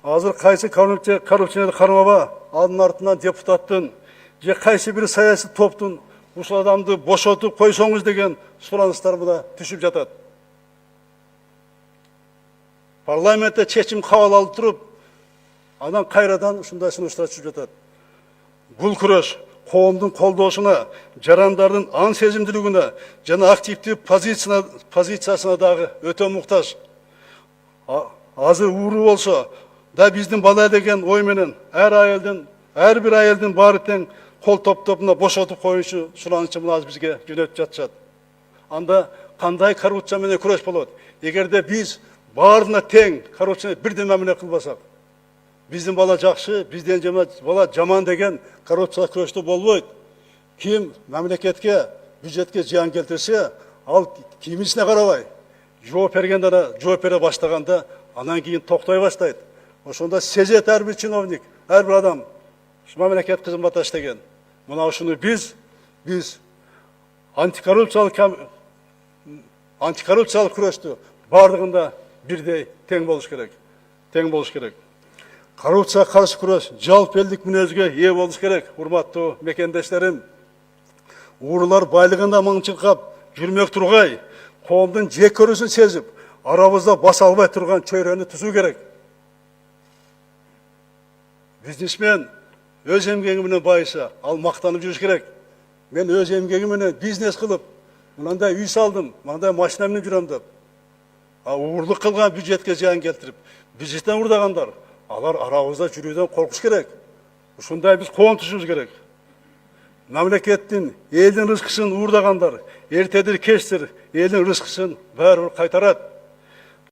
азыр кайсы коррупцияны кармаба, анын артынан депутаттын же кайсы бир саясий топтун ушул адамды бошотуп койсоңуз деген сураныстар мына түшүп жатат. Парламентте чечим кабыл алып туруп, анан кайрадан ушундай сунуштар түшүп жатат. Бул күрөш коомдун колдоосуна, жарандардын ан сезимдүүлүгүнө жана активдүү позициясына дагы өтө муктаж. Азыр ууру болсо да биздин бала деген ой менен ар бир айылдын баары тең кол топтоп бошотуп коюшу суранычы мына азыр бизге жөнөтүп жатышат. Анда кандай коррупция менен күрөш болот? Эгерде биз баарына тең коррупцияны бирден мамиле кылбасак, биздин бала жакшы, бизден бала жаман деген коррупцияга күрөштө болбойт. Ким мамлекетке, бюджетке зыян келтирсе, ал кимисине карабай, жооп бергенде жооп бере баштаганда, анан кийин токтой баштайт. Ошондо сезет ар бир чиновник, ар бир адам мамлекет кызмат иштеген. Мына ушуну биз антикоррупциялык күрөштү бардыгында бирдей тең болуш керек. Коррупцияга каршы күрөш жалпы элдик мүнөзгө ээ болуш керек. Урматтуу мекендештерим, уурулар байлыгында мыңчылкап жүрмөк тургай, коомдун жек көрүүсүн сезип, арабызда баса албай турган чөйрөнү түзүү керек. Бизнесмен өз эмгеги менен байыса, ал мактанып жүрүш керек. Мен өз эмгеги менен бизнес кылып, мындай үй салдым, мындай машина менен жүрөм деп. Уурулук кылган бюджетке зыян келтирип, бюджеттен урдагандар, алар арабызда жүрүүдөн коркуш керек. Ушундай биз коом түзүбүз керек. Мамлекеттин, элдин рызкысын уурдагандар, эртедир кечтир элдин рызкысын баары кайтарат.